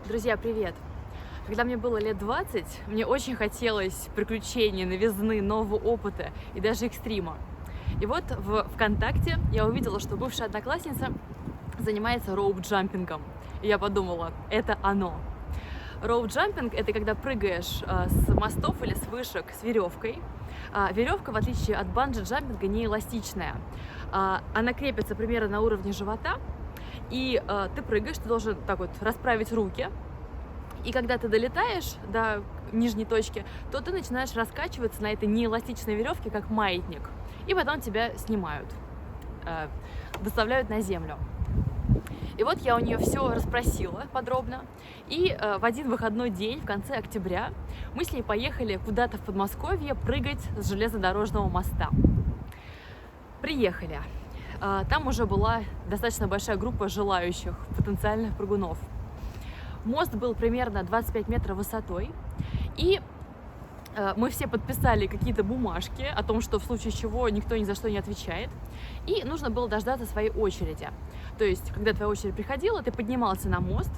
Друзья, привет! Когда мне было лет 20, мне очень хотелось приключений, новизны, нового опыта и даже экстрима. И вот в ВКонтакте я увидела, что бывшая одноклассница занимается роуп-джампингом. И я подумала, это оно. Роуп-джампинг — это когда прыгаешь с мостов или с вышек с веревкой. Веревка, в отличие от банджи-джампинга, не эластичная. Она крепится примерно на уровне живота, и ты прыгаешь, ты должен так вот расправить руки. И когда ты долетаешь до нижней точки, то ты начинаешь раскачиваться на этой неэластичной веревке, как маятник. И потом тебя снимают, доставляют на землю. И вот я у нее все расспросила подробно. И в один выходной день, в конце октября, мы с ней поехали куда-то в Подмосковье прыгать с железнодорожного моста. Приехали. Там уже была достаточно большая группа желающих, потенциальных прыгунов. Мост был примерно 25 метров высотой, и мы все подписали какие-то бумажки о том, что в случае чего никто ни за что не отвечает, и нужно было дождаться своей очереди. То есть, когда твоя очередь приходила, ты поднимался на мост,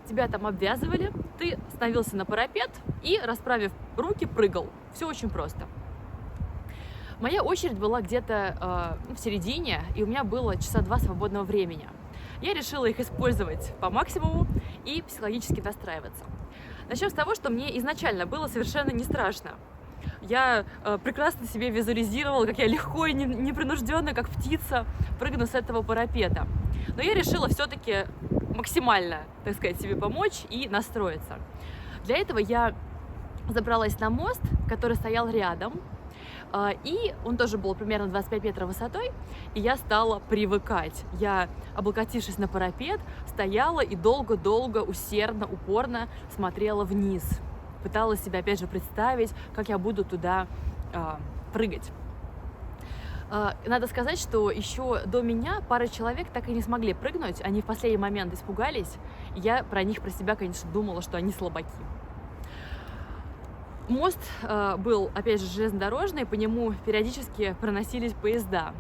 тебя там обвязывали, ты становился на парапет и, расправив руки, прыгал. Все очень просто. Моя очередь была где-то в середине, и у меня было часа 2 свободного времени. Я решила их использовать по максимуму и психологически настраиваться. Начнем с того, что мне изначально было совершенно не страшно. Я прекрасно себе визуализировала, как я легко и непринужденно, как птица, прыгну с этого парапета. Но я решила все-таки максимально, так сказать, себе помочь и настроиться. Для этого я забралась на мост, который стоял рядом, и он тоже был примерно 25 метров высотой, и я стала привыкать. Я, облокотившись на парапет, стояла и долго-долго, усердно, упорно смотрела вниз. Пыталась себя, опять же, представить, как я буду туда прыгать. Надо сказать, что еще до меня пара человек так и не смогли прыгнуть. Они в последний момент испугались. И я про них, про себя, конечно, думала, что они слабаки. Мост был, опять же, железнодорожный, по нему периодически проносились поезда,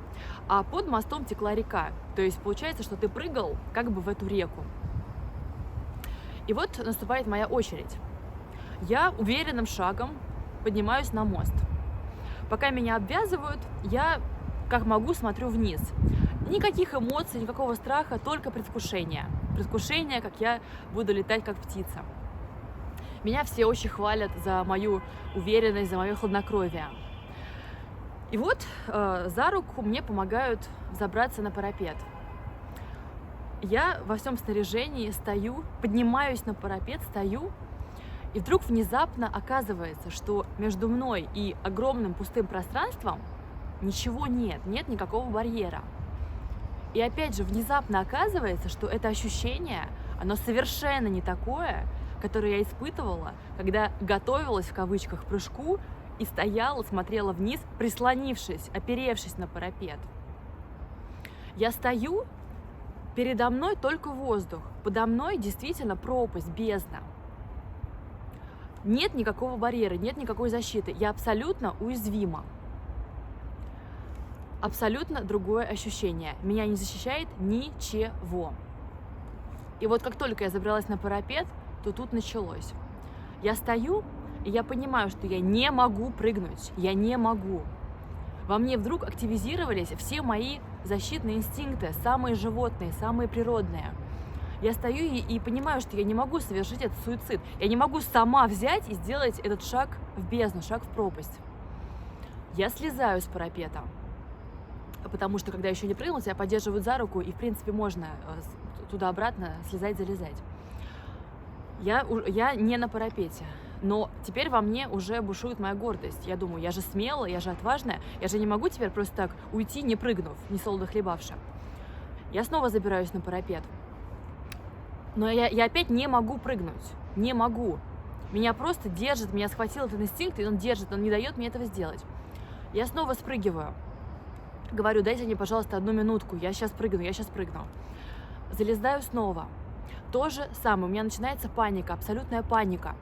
а под мостом текла река. То есть получается, что ты прыгал как бы в эту реку. И вот наступает моя очередь. Я уверенным шагом поднимаюсь на мост. Пока меня обвязывают, я как могу смотрю вниз. Никаких эмоций, никакого страха, только предвкушение. Предвкушение, как я буду летать как птица. Меня все очень хвалят за мою уверенность, за мое хладнокровие. И вот за руку мне помогают забраться на парапет. Я во всем снаряжении стою, поднимаюсь на парапет, стою, и вдруг внезапно оказывается, что между мной и огромным пустым пространством ничего нет, нет никакого барьера. И опять же внезапно оказывается, что это ощущение, оно совершенно не такое, которое я испытывала, когда готовилась, в кавычках, к прыжку и стояла, смотрела вниз, прислонившись, оперевшись на парапет. Я стою, передо мной только воздух, подо мной действительно пропасть, бездна. Нет никакого барьера, нет никакой защиты, я абсолютно уязвима. Абсолютно другое ощущение, меня не защищает ничего. И вот как только я забралась на парапет, то тут началось. Я стою, и я понимаю, что я не могу прыгнуть, я не могу. Во мне вдруг активизировались все мои защитные инстинкты, самые животные, самые природные. Я стою и понимаю, что я не могу совершить этот суицид. Я не могу сама взять и сделать этот шаг в бездну, шаг в пропасть. Я слезаю с парапета, потому что, когда еще не прыгнула, тебя поддерживают за руку, и, в принципе, можно туда-обратно слезать, залезать. Я не на парапете, но теперь во мне уже бушует моя гордость. Я думаю, я же смелая, я же отважная, я же не могу теперь просто так уйти, не прыгнув, не солоно хлебавши. Я снова забираюсь на парапет, но я опять не могу прыгнуть, не могу. Меня просто держит, меня схватил этот инстинкт, и он держит, он не дает мне этого сделать. Я снова спрыгиваю, говорю, дайте мне, пожалуйста, 1 минутку, я сейчас прыгну. Залезаю снова. То же самое, у меня начинается паника, абсолютная паника.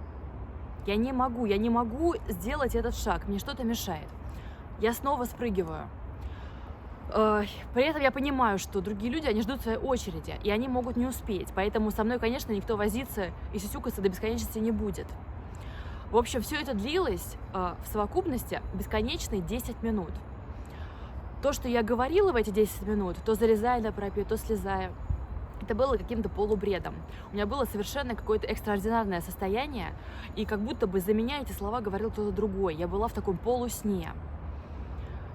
Я не могу сделать этот шаг, мне что-то мешает. Я снова спрыгиваю. При этом я понимаю, что другие люди, они ждут своей очереди, и они могут не успеть. Поэтому со мной, конечно, никто возиться и сюсюкаться до бесконечности не будет. В общем, все это длилось в совокупности бесконечные 10 минут. То, что я говорила в эти 10 минут, то залезая на парапет, то слезая, это было каким-то полубредом. У меня было совершенно какое-то экстраординарное состояние, и как будто бы за меня эти слова говорил кто-то другой. Я была в таком полусне.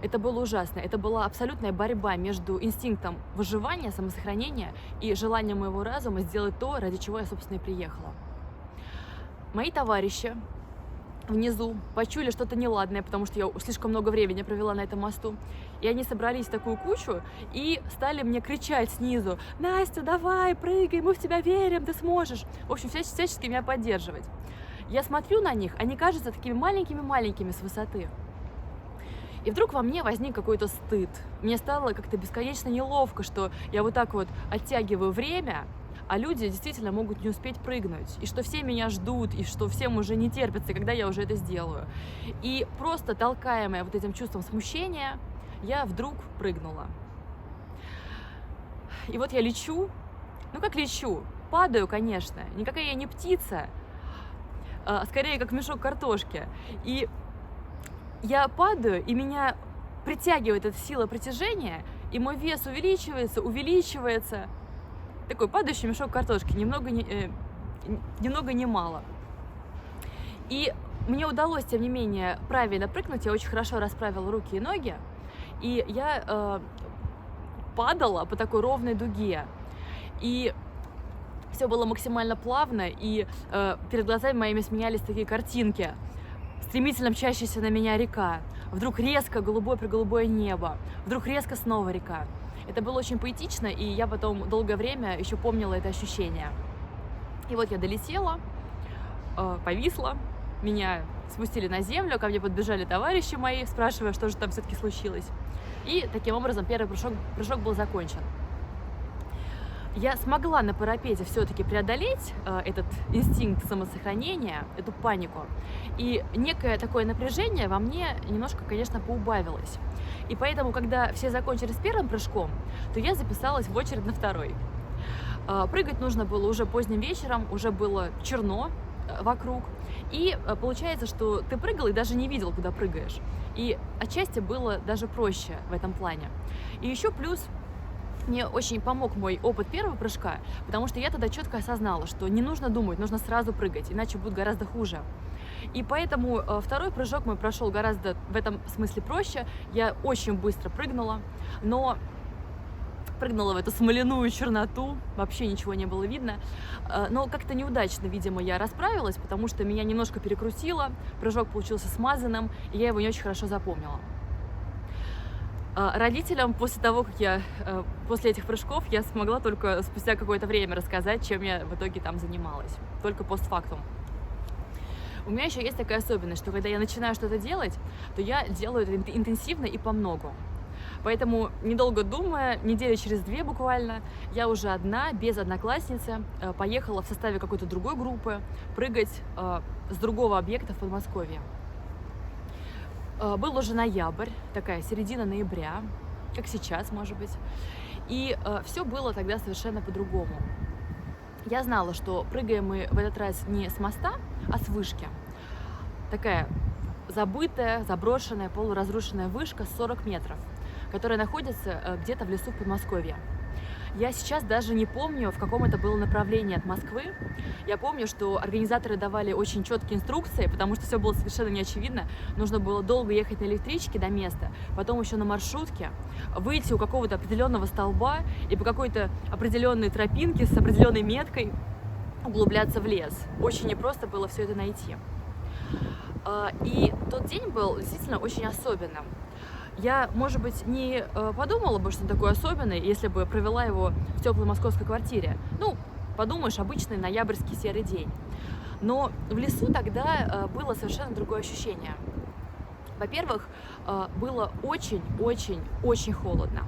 Это было ужасно. Это была абсолютная борьба между инстинктом выживания, самосохранения и желанием моего разума сделать то, ради чего я, собственно, и приехала. Мои товарищи внизу почули что-то неладное, потому что я слишком много времени провела на этом мосту. И они собрались в такую кучу и стали мне кричать снизу: «Настя, давай, прыгай, мы в тебя верим, ты сможешь». В общем, всячески меня поддерживать. Я смотрю на них, они кажутся такими маленькими-маленькими с высоты. И вдруг во мне возник какой-то стыд. Мне стало как-то бесконечно неловко, что я вот так вот оттягиваю время, а люди действительно могут не успеть прыгнуть, и что все меня ждут, и что всем уже не терпится, когда я уже это сделаю. И просто толкаемая вот этим чувством смущения, я вдруг прыгнула. И вот я лечу, ну как лечу, падаю, конечно, никакая я не птица, а скорее как мешок картошки. И я падаю, и меня притягивает эта сила притяжения, и мой вес увеличивается. Такой падающий мешок картошки, ни много ни мало. И мне удалось, тем не менее, правильно прыгнуть, я очень хорошо расправила руки и ноги, и я падала по такой ровной дуге. И все было максимально плавно, и перед глазами моими сменялись такие картинки. Стремительно мчащаяся на меня река, вдруг резко голубое-преголубое небо, вдруг резко снова река. Это было очень поэтично, и я потом долгое время еще помнила это ощущение. И вот я долетела, повисла, меня спустили на землю, ко мне подбежали товарищи мои, спрашивая, что же там все-таки случилось. И таким образом первый прыжок был закончен. Я смогла на парапете все-таки преодолеть этот инстинкт самосохранения, эту панику. И некое такое напряжение во мне немножко, конечно, поубавилось. И поэтому, когда все закончили с первым прыжком, то я записалась в очередь на второй. Прыгать нужно было уже поздним вечером, уже было черно вокруг. И получается, что ты прыгал и даже не видел, куда прыгаешь. И отчасти было даже проще в этом плане. И еще плюс мне очень помог мой опыт первого прыжка, потому что я тогда четко осознала, что не нужно думать, нужно сразу прыгать, иначе будет гораздо хуже. И поэтому второй прыжок мой прошел гораздо в этом смысле проще. Я очень быстро прыгнула, но прыгнула в эту смоляную черноту, вообще ничего не было видно. Но как-то неудачно, видимо, я расправилась, потому что меня немножко перекрутило, прыжок получился смазанным, и я его не очень хорошо запомнила. Родителям после этих прыжков я смогла только спустя какое-то время рассказать, чем я в итоге там занималась, только постфактум. У меня еще есть такая особенность, что когда я начинаю что-то делать, то я делаю это интенсивно и помногу. Поэтому, недолго думая, недели через 2 буквально, я уже одна, без одноклассницы, поехала в составе какой-то другой группы прыгать с другого объекта в Подмосковье. Был уже ноябрь, такая середина ноября, как сейчас, может быть. И все было тогда совершенно по-другому. Я знала, что прыгаем мы в этот раз не с моста, а с вышки. Такая забытая, заброшенная, полуразрушенная вышка 40 метров, которая находится где-то в лесу в Подмосковье. Я сейчас даже не помню, в каком это было направлении от Москвы. Я помню, что организаторы давали очень четкие инструкции, потому что все было совершенно неочевидно. Нужно было долго ехать на электричке до места, потом еще на маршрутке, выйти у какого-то определенного столба и по какой-то определенной тропинке с определенной меткой углубляться в лес. Очень непросто было все это найти. И тот день был действительно очень особенным. Я, может быть, не подумала бы, что он такой особенный, если бы провела его в теплой московской квартире. Ну, подумаешь, обычный ноябрьский серый день. Но в лесу тогда было совершенно другое ощущение. Во-первых, было очень холодно.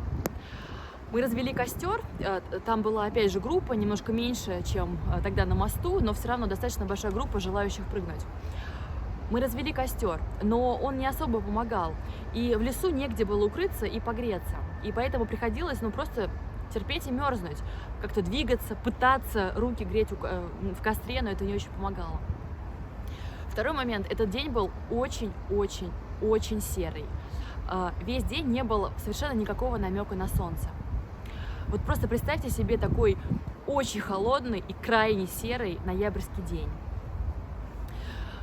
Мы развели костер, там была опять же группа, немножко меньше, чем тогда на мосту, но все равно достаточно большая группа желающих прыгнуть. Мы развели костер, но он не особо помогал, и в лесу негде было укрыться и погреться. И поэтому приходилось, просто терпеть и мерзнуть, как-то двигаться, пытаться руки греть в костре, но это не очень помогало. Второй момент. Этот день был очень серый. Весь день не было совершенно никакого намека на солнце. Вот просто представьте себе такой очень холодный и крайне серый ноябрьский день.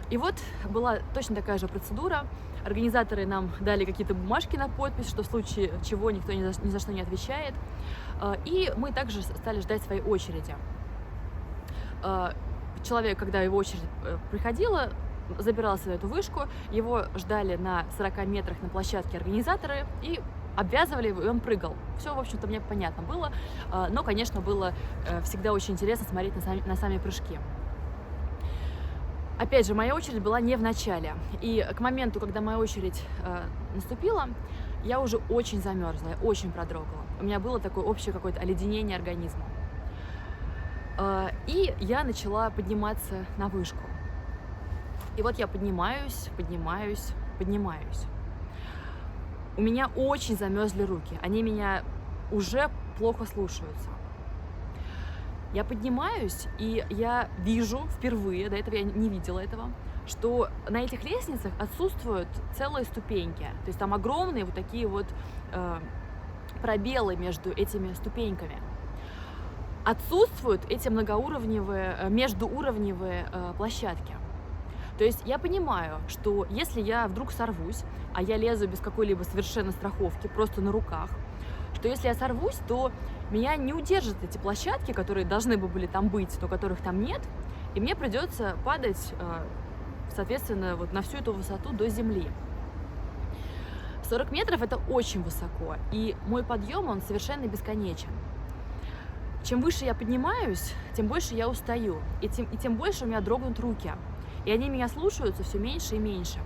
И вот была точно такая же процедура. Организаторы нам дали какие-то бумажки на подпись, что в случае чего никто ни за что не отвечает. И мы также стали ждать своей очереди. Человек, когда его очередь приходила, забирался на эту вышку, его ждали на 40 метрах на площадке организаторы и обвязывали его, и он прыгал. Все, в общем-то, мне понятно было, но, конечно, было всегда очень интересно смотреть на сами прыжки. Опять же, моя очередь была не в начале, и к моменту, когда моя очередь наступила, я уже очень замерзла, очень продрогла. У меня было такое общее какое-то оледенение организма. И я начала подниматься на вышку. И вот я поднимаюсь. У меня очень замерзли руки, они меня уже плохо слушаются. Я поднимаюсь, и я вижу впервые, до этого я не видела этого, что на этих лестницах отсутствуют целые ступеньки. То есть там огромные вот такие вот пробелы между этими ступеньками. Отсутствуют эти междууровневые площадки. То есть я понимаю, что если я вдруг сорвусь, а я лезу без какой-либо совершенно страховки, просто на руках, что если я сорвусь, то меня не удержат эти площадки, которые должны бы были там быть, но которых там нет, и мне придется падать, соответственно, вот на всю эту высоту до земли. 40 метров – это очень высоко, и мой подъем, он совершенно бесконечен. Чем выше я поднимаюсь, тем больше я устаю, и тем больше у меня дрогнут руки, и они меня слушаются все меньше и меньше.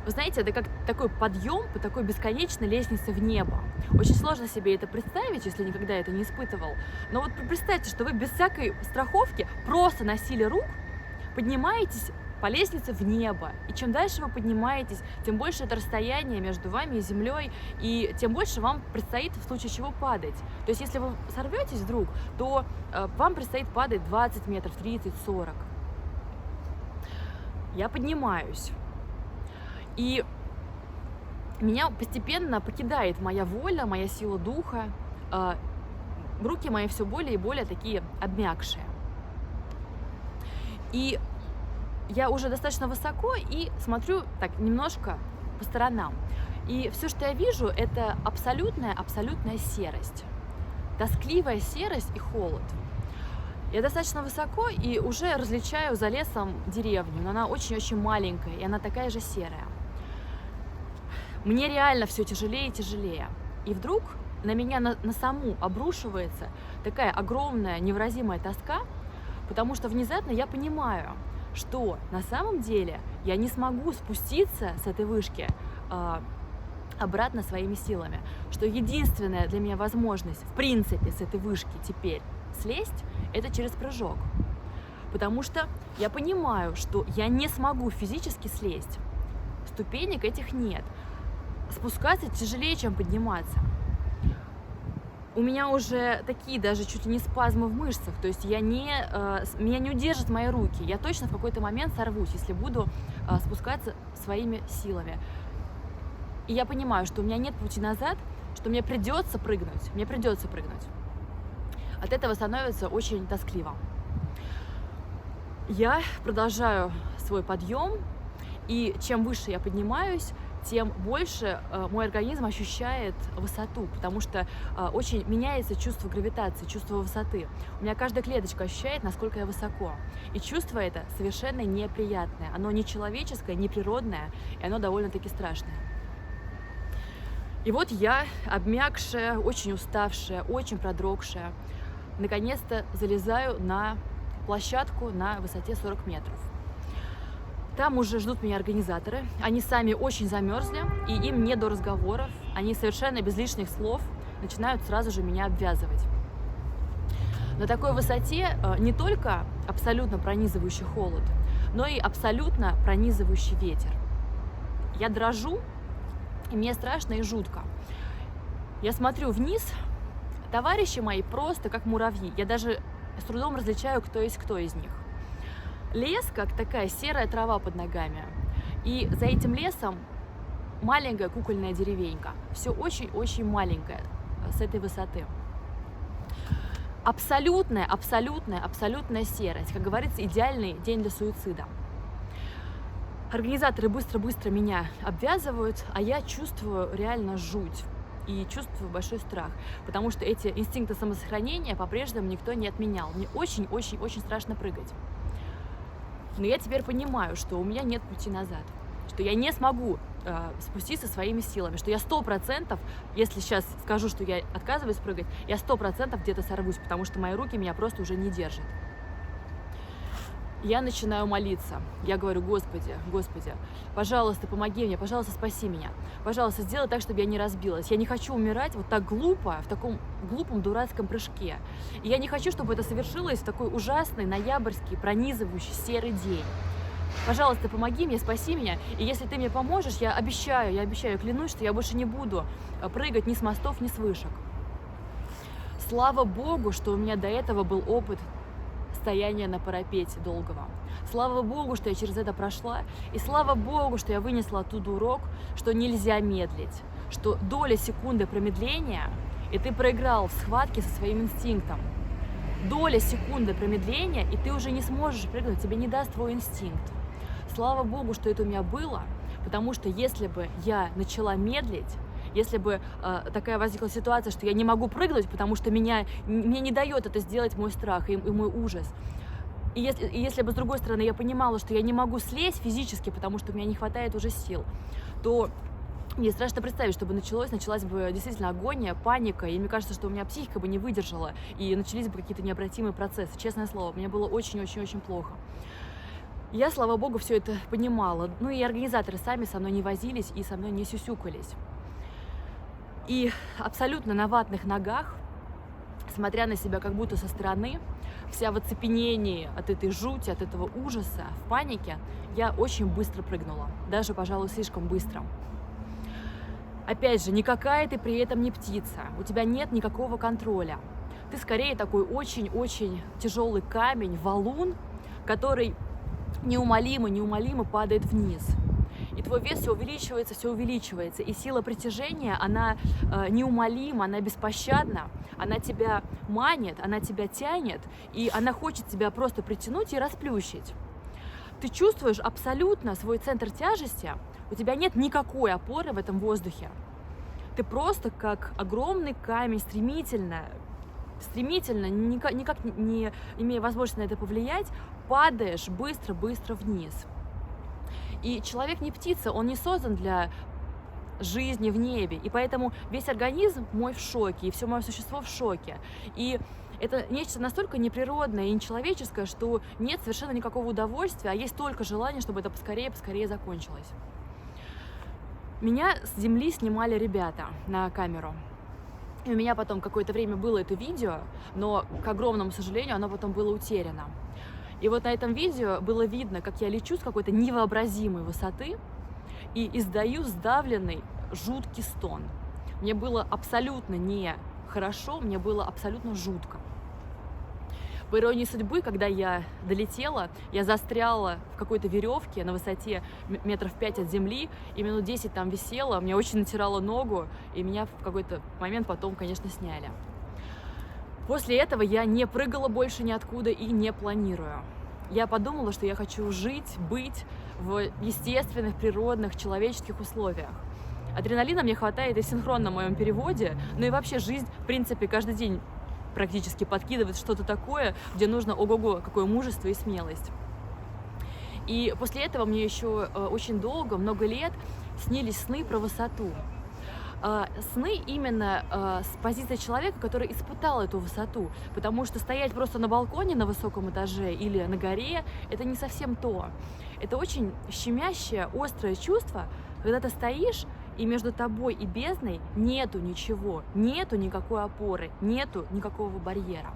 Вы знаете, это как такой подъем по такой бесконечной лестнице в небо. Очень сложно себе это представить, если никогда это не испытывал. Но вот представьте, что вы без всякой страховки просто на силе рук поднимаетесь по лестнице в небо. И чем дальше вы поднимаетесь, тем больше это расстояние между вами и землей, и тем больше вам предстоит в случае чего падать. То есть если вы сорветесь вдруг, то вам предстоит падать 20 метров, 30, 40. Я поднимаюсь. И меня постепенно покидает моя воля, моя сила духа. Руки мои все более и более такие обмякшие. И я уже достаточно высоко и смотрю так немножко по сторонам. И все, что я вижу, это абсолютная серость. Тоскливая серость и холод. Я достаточно высоко и уже различаю за лесом деревню, но она очень-очень маленькая, и она такая же серая. Мне реально все тяжелее и тяжелее. И вдруг на меня на саму обрушивается такая огромная невыразимая тоска, потому что внезапно я понимаю, что на самом деле я не смогу спуститься с этой вышки обратно своими силами, что единственная для меня возможность в принципе с этой вышки теперь слезть — это через прыжок, потому что я понимаю, что я не смогу физически слезть, ступенек этих нет, спускаться тяжелее, чем подниматься. У меня уже такие даже чуть ли не спазмы в мышцах, то есть меня не удержат мои руки, я точно в какой-то момент сорвусь, если буду спускаться своими силами. И я понимаю, что у меня нет пути назад, что мне придется прыгнуть. От этого становится очень тоскливо. Я продолжаю свой подъем, и чем выше я поднимаюсь, тем больше мой организм ощущает высоту, потому что очень меняется чувство гравитации, чувство высоты. У меня каждая клеточка ощущает, насколько я высоко. И чувство это совершенно неприятное. Оно не человеческое, не природное, и оно довольно-таки страшное. И вот я, обмякшая, очень уставшая, очень продрогшая, наконец-то залезаю на площадку на высоте 40 метров. Там уже ждут меня организаторы, они сами очень замерзли, и им не до разговоров, они совершенно без лишних слов начинают сразу же меня обвязывать. На такой высоте не только абсолютно пронизывающий холод, но и абсолютно пронизывающий ветер. Я дрожу, И мне страшно и жутко. Я смотрю вниз, товарищи мои просто как муравьи. Я даже с трудом различаю, кто есть кто из них. Лес, как такая серая трава под ногами. И за этим лесом маленькая кукольная деревенька. Все очень-очень маленькое с этой высоты. Абсолютная серость. Как говорится, идеальный день для суицида. Организаторы быстро-быстро меня обвязывают, а я чувствую реально жуть и чувствую большой страх, потому что эти инстинкты самосохранения по-прежнему никто не отменял. Мне очень-очень-очень страшно прыгать. Но я теперь понимаю, что у меня нет пути назад, что я не смогу спуститься своими силами, что я 100%, если сейчас скажу, что я отказываюсь прыгать, я 100% где-то сорвусь, потому что мои руки меня просто уже не держат. Я начинаю молиться. Я говорю: Господи, пожалуйста, помоги мне, пожалуйста, спаси меня. Пожалуйста, сделай так, чтобы я не разбилась. Я не хочу умирать вот так глупо, в таком глупом дурацком прыжке. И я не хочу, чтобы это совершилось в такой ужасный, ноябрьский, пронизывающий серый день. Пожалуйста, помоги мне, спаси меня. И если ты мне поможешь, я обещаю, клянусь, что я больше не буду прыгать ни с мостов, ни с вышек. Слава Богу, что у меня до этого был опыт стояния на парапете долгого. Слава Богу, что я через это прошла, и слава Богу, что я вынесла оттуда урок, что нельзя медлить, что доля секунды промедления, и ты проиграл в схватке со своим инстинктом. Доля секунды промедления, и ты уже не сможешь прыгнуть, тебе не даст твой инстинкт. Слава Богу, что это у меня было, потому что если бы я начала медлить, если бы такая возникла ситуация, что я не могу прыгнуть, потому что мне не дает это сделать мой страх и мой ужас. И если бы, с другой стороны, я понимала, что я не могу слезть физически, потому что у меня не хватает уже сил, то мне страшно представить, чтобы началась бы действительно агония, паника, и мне кажется, что у меня психика бы не выдержала, и начались бы какие-то необратимые процессы. Честное слово, мне было очень-очень-очень плохо. Я, слава Богу, все это понимала. Ну и организаторы сами со мной не возились и со мной не сюсюкались. И абсолютно на ватных ногах, смотря на себя как будто со стороны, вся в оцепенении от этой жути, от этого ужаса, в панике, я очень быстро прыгнула. Даже, пожалуй, слишком быстро. Опять же, никакая ты при этом не птица, у тебя нет никакого контроля. Ты скорее такой очень-очень тяжелый камень, валун, который неумолимо падает вниз. И твой вес все увеличивается, и сила притяжения, она неумолима, она беспощадна, она тебя манит, она тебя тянет, и она хочет тебя просто притянуть и расплющить. Ты чувствуешь абсолютно свой центр тяжести, у тебя нет никакой опоры в этом воздухе. Ты просто как огромный камень, стремительно, никак не имея возможности на это повлиять, падаешь быстро вниз. И человек не птица, он не создан для жизни в небе, и поэтому весь организм мой в шоке, и все мое существо в шоке. И это нечто настолько неприродное и нечеловеческое, что нет совершенно никакого удовольствия, а есть только желание, чтобы это поскорее закончилось. Меня с земли снимали ребята на камеру. И у меня потом какое-то время было это видео, но, к огромному сожалению, оно потом было утеряно. И вот на этом видео было видно, как я лечу с какой-то невообразимой высоты и издаю сдавленный, жуткий стон. Мне было абсолютно не хорошо, мне было абсолютно жутко. По иронии судьбы, когда я долетела, я застряла в какой-то веревке на высоте метров 5 от земли, и минут 10 там висела, мне очень натирало ногу, и меня в какой-то момент потом, конечно, сняли. После этого я не прыгала больше ниоткуда и не планирую. Я подумала, что я хочу жить, быть в естественных, природных, человеческих условиях. Адреналина мне хватает и в синхронном моем переводе, но и вообще жизнь, в принципе, каждый день практически подкидывает что-то такое, где нужно ого-го, какое мужество и смелость. И после этого мне еще очень долго, много лет снились сны про высоту. Сны именно с позиции человека, который испытал эту высоту, потому что стоять просто на балконе на высоком этаже или на горе – это не совсем то. Это очень щемящее, острое чувство, когда ты стоишь, и между тобой и бездной нету ничего, нету никакой опоры, нету никакого барьера.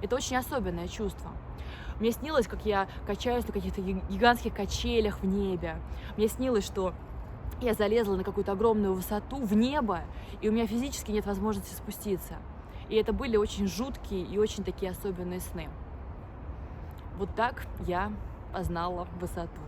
Это очень особенное чувство. Мне снилось, как я качаюсь на каких-то гигантских качелях в небе. Мне снилось, что я залезла на какую-то огромную высоту, в небо, и у меня физически нет возможности спуститься. И это были очень жуткие и очень такие особенные сны. Вот так я познала высоту.